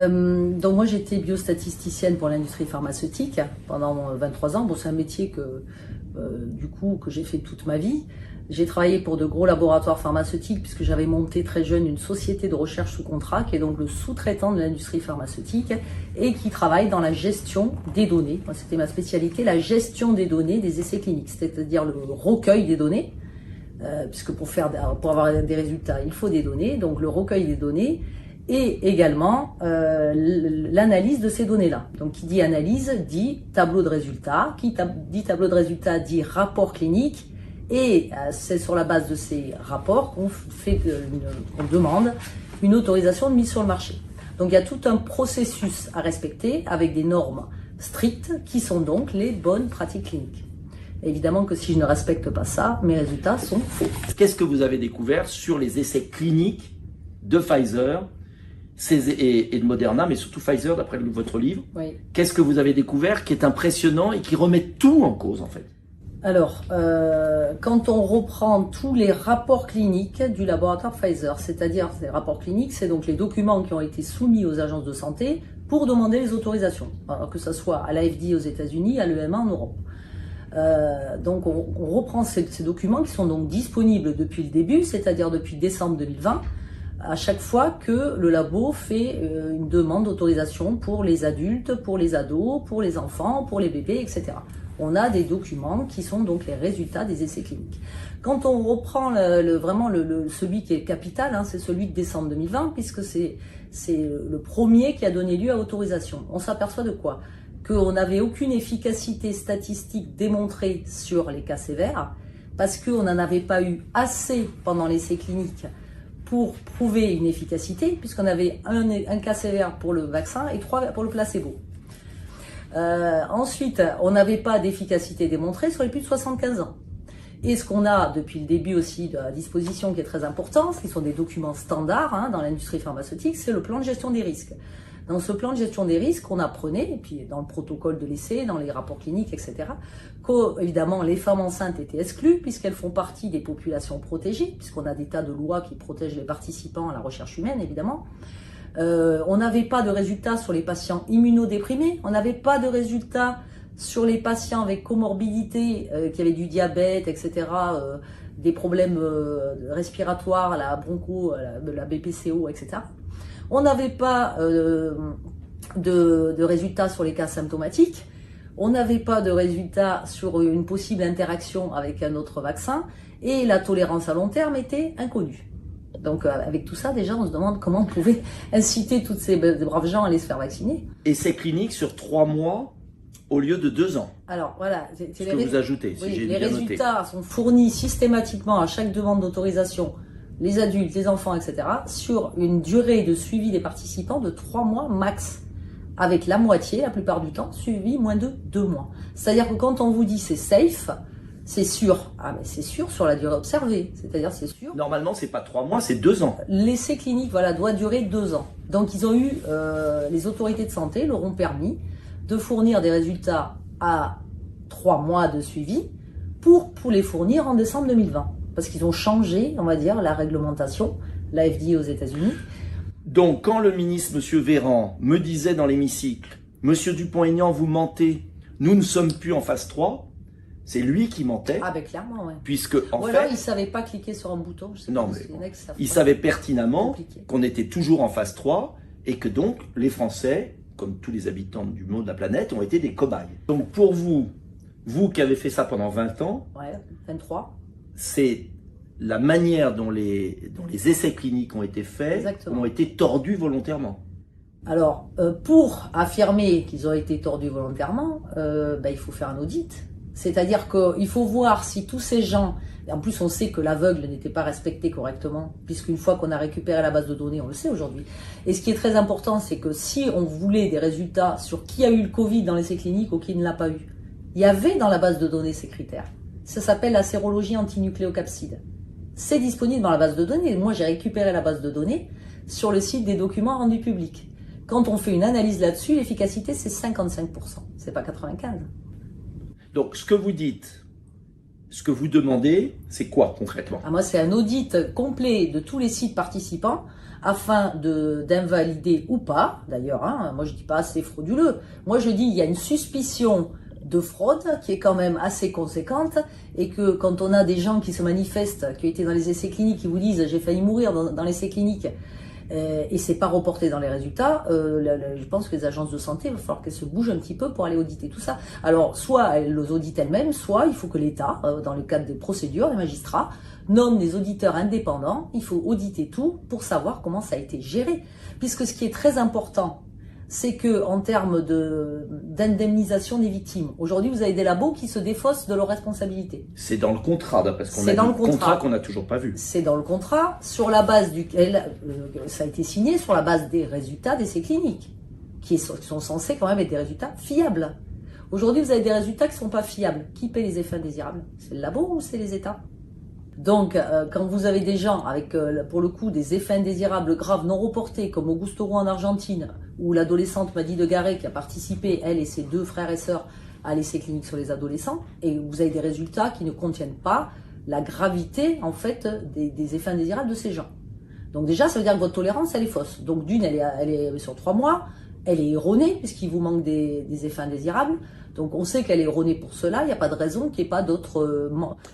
Donc moi j'étais biostatisticienne pour l'industrie pharmaceutique pendant 23 ans. Bon, c'est un métier que j'ai fait toute ma vie. J'ai travaillé pour de gros laboratoires pharmaceutiques puisque j'avais monté très jeune une société de recherche sous contrat qui est donc le sous-traitant de l'industrie pharmaceutique et qui travaille dans la gestion des données. Moi, c'était ma spécialité, la gestion des données des essais cliniques, c'est-à-dire le recueil des données, puisque pour avoir des résultats, il faut des données, donc le recueil des données et également l'analyse de ces données-là. Donc qui dit analyse dit tableau de résultats, qui dit tableau de résultats dit rapport clinique. Et c'est sur la base de ces rapports qu'on demande une autorisation de mise sur le marché. Donc il y a tout un processus à respecter avec des normes strictes qui sont donc les bonnes pratiques cliniques. Évidemment que si je ne respecte pas ça, mes résultats sont faux. Qu'est-ce que vous avez découvert sur les essais cliniques de Pfizer et de Moderna, mais surtout Pfizer d'après votre livre? Oui. Qu'est-ce que vous avez découvert qui est impressionnant et qui remet tout en cause en fait? Alors, quand on reprend tous les rapports cliniques du laboratoire Pfizer, c'est-à-dire ces rapports cliniques, c'est donc les documents qui ont été soumis aux agences de santé pour demander les autorisations, que ce soit à la FDA aux États-Unis, à l'EMA en Europe. Donc on reprend ces documents qui sont donc disponibles depuis le début, c'est-à-dire depuis décembre 2020, à chaque fois que le labo fait une demande d'autorisation pour les adultes, pour les ados, pour les enfants, pour les bébés, etc. On a des documents qui sont donc les résultats des essais cliniques. Quand on reprend celui qui est capital, c'est celui de décembre 2020, puisque c'est le premier qui a donné lieu à autorisation. On s'aperçoit de quoi? Qu'on n'avait aucune efficacité statistique démontrée sur les cas sévères, parce qu'on n'en avait pas eu assez pendant l'essai clinique pour prouver une efficacité, puisqu'on avait un cas sévère pour le vaccin et 3 pour le placebo. Ensuite, on n'avait pas d'efficacité démontrée sur les plus de 75 ans. Et ce qu'on a depuis le début aussi de la disposition qui est très important, ce qui sont des documents standards dans l'industrie pharmaceutique, c'est le plan de gestion des risques. Dans ce plan de gestion des risques, on apprenait, et puis dans le protocole de l'essai, dans les rapports cliniques, etc., qu'évidemment les femmes enceintes étaient exclues puisqu'elles font partie des populations protégées, puisqu'on a des tas de lois qui protègent les participants à la recherche humaine, évidemment. On n'avait pas de résultats sur les patients immunodéprimés, on n'avait pas de résultats sur les patients avec comorbidité, qui avaient du diabète, etc., des problèmes respiratoires, la broncho, la BPCO, etc. On n'avait pas de résultats sur les cas symptomatiques, on n'avait pas de résultats sur une possible interaction avec un autre vaccin, et la tolérance à long terme était inconnue. Donc avec tout ça, déjà, on se demande comment on pouvait inciter tous ces braves gens à aller se faire vacciner. Essais cliniques sur 3 mois au lieu de 2 ans. Alors voilà, c'est ce que vous ajoutez, si j'ai bien noté. Les résultats sont fournis systématiquement à chaque demande d'autorisation, les adultes, les enfants, etc., sur une durée de suivi des participants de 3 mois max, avec la moitié, la plupart du temps, suivi moins de 2 mois. C'est-à-dire que quand on vous dit c'est safe, c'est sûr. Ah, mais c'est sûr sur la durée observée. C'est-à-dire, c'est sûr. Normalement, c'est pas 3 mois, c'est 2 ans. L'essai clinique, doit durer 2 ans. Donc, ils ont eu, les autorités de santé leur ont permis de fournir des résultats à 3 mois de suivi pour les fournir en décembre 2020. Parce qu'ils ont changé, on va dire, la réglementation, la FDA aux États-Unis. Donc, quand le ministre, M. Véran, me disait dans l'hémicycle, « Monsieur Dupont-Aignan, vous mentez, nous ne sommes plus en phase 3 », c'est lui qui mentait. Ah ben clairement, ouais. Puisque en fait, alors il savait pas cliquer sur un bouton. Je sais non, pas, mais il savait pertinemment qu'on était toujours en phase 3 et que donc les Français, comme tous les habitants du monde, de la planète, ont été des cobayes. Donc pour vous qui avez fait ça pendant 20 ans, ouais, 23, c'est la manière dont les essais cliniques ont été faits, exactement, ont été tordus volontairement. Alors, pour affirmer qu'ils ont été tordus volontairement, il faut faire un audit. C'est-à-dire qu'il faut voir si tous ces gens, et en plus on sait que l'aveugle n'était pas respecté correctement, puisqu'une fois qu'on a récupéré la base de données, on le sait aujourd'hui. Et ce qui est très important, c'est que si on voulait des résultats sur qui a eu le Covid dans l'essai clinique ou qui ne l'a pas eu, il y avait dans la base de données ces critères. Ça s'appelle la sérologie antinucléocapside. C'est disponible dans la base de données. Moi, j'ai récupéré la base de données sur le site des documents rendus publics. Quand on fait une analyse là-dessus, l'efficacité, c'est 55%. C'est pas 95%. Donc, ce que vous dites, ce que vous demandez, c'est quoi concrètement? Moi, c'est un audit complet de tous les sites participants afin d'invalider ou pas, d'ailleurs, moi je dis pas c'est frauduleux, moi je dis il y a une suspicion de fraude qui est quand même assez conséquente et que quand on a des gens qui se manifestent, qui ont été dans les essais cliniques, qui vous disent j'ai failli mourir dans l'essai clinique et c'est pas reporté dans les résultats, je pense que les agences de santé, il va falloir qu'elles se bougent un petit peu pour aller auditer tout ça. Alors soit elles les auditent elles-mêmes, soit il faut que l'État, dans le cadre des procédures, les magistrats, nomme des auditeurs indépendants, il faut auditer tout pour savoir comment ça a été géré. Puisque ce qui est très important, c'est que en termes d'indemnisation des victimes, aujourd'hui vous avez des labos qui se défaussent de leurs responsabilités. C'est dans le contrat, d'après ce qu'on a dit. C'est dans le contrat qu'on n'a toujours pas vu. C'est dans le contrat, sur la base duquel ça a été signé, sur la base des résultats d'essais cliniques, qui sont censés quand même être des résultats fiables. Aujourd'hui vous avez des résultats qui ne sont pas fiables. Qui paie les effets indésirables? C'est le labo ou c'est les États? Donc, quand vous avez des gens avec, pour le coup, des effets indésirables graves non reportés, comme Augusto Roux en Argentine, où l'adolescente Maddy de Garay, qui a participé, elle et ses 2 frères et sœurs, à l'essai clinique sur les adolescents, et vous avez des résultats qui ne contiennent pas la gravité, en fait, des effets indésirables de ces gens. Donc déjà, ça veut dire que votre tolérance, elle est fausse. Donc d'une, elle est sur 3 mois, elle est erronée, puisqu'il vous manque des effets indésirables. Donc on sait qu'elle est erronée pour cela, il n'y a pas de raison qu'il n'y ait pas d'autres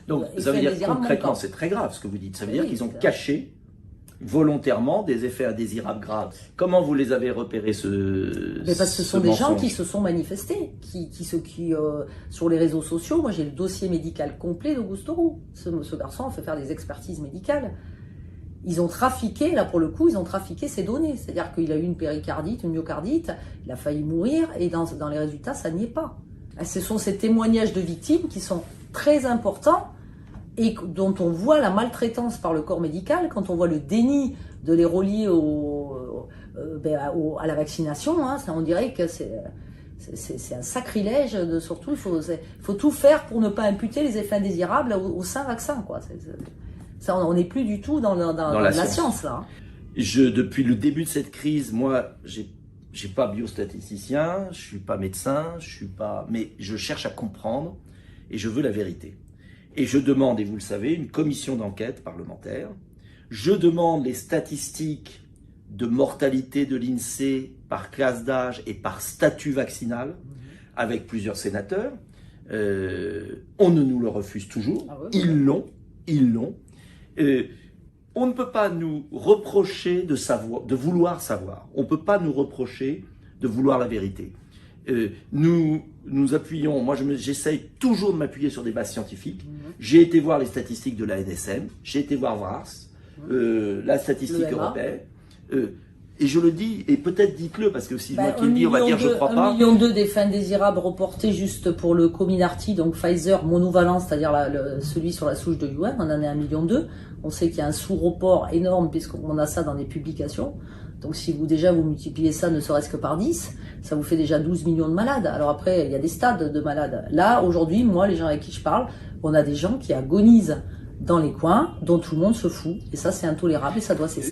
Donc ça veut dire concrètement, c'est très grave ce que vous dites. Ça veut dire qu'ils ont caché volontairement des effets indésirables graves. Comment vous les avez repérés Mais parce que ce sont des gens qui se sont manifestés, qui sur les réseaux sociaux. Moi j'ai le dossier médical complet d'Augusto Roux. Ce garçon a fait faire des expertises médicales. Ils ont trafiqué, là pour le coup, ils ont trafiqué ces données. C'est-à-dire qu'il a eu une péricardite, une myocardite, il a failli mourir et dans les résultats, ça n'y est pas. Ce sont ces témoignages de victimes qui sont très importants et dont on voit la maltraitance par le corps médical, quand on voit le déni de les relier à la vaccination, on dirait que c'est un sacrilège, surtout il faut tout faire pour ne pas imputer les effets indésirables au sein vaccin, quoi. Ça, on n'est plus du tout dans la science là. Depuis le début de cette crise, moi, j'ai pas biostatisticien, je suis pas médecin, mais je cherche à comprendre et je veux la vérité. Et je demande, et vous le savez, une commission d'enquête parlementaire. Je demande les statistiques de mortalité de l'INSEE par classe d'âge et par statut vaccinal avec plusieurs sénateurs. On ne nous le refuse toujours. Ah ouais, ils l'ont. On ne peut pas nous reprocher de vouloir savoir. On ne peut pas nous reprocher de vouloir la vérité. Nous appuyons, moi j'essaye toujours de m'appuyer sur des bases scientifiques. J'ai été voir les statistiques de la NSM, j'ai été voir VRAS, la statistique européenne. Et je le dis, et peut-être dites-le, parce que si moi qui le dis, on va dire je crois pas. 1,2 million d'effets indésirables reportés juste pour le Comirnaty, donc Pfizer monovalent, c'est-à-dire celui sur la souche de Wuhan, on en est 1,2 million. On sait qu'il y a un sous-report énorme puisqu'on a ça dans des publications. Donc si vous multipliez ça ne serait-ce que par 10, ça vous fait déjà 12 millions de malades. Alors après, il y a des stades de malades. Là, aujourd'hui, moi, les gens avec qui je parle, on a des gens qui agonisent dans les coins, dont tout le monde se fout. Et ça, c'est intolérable et ça doit cesser.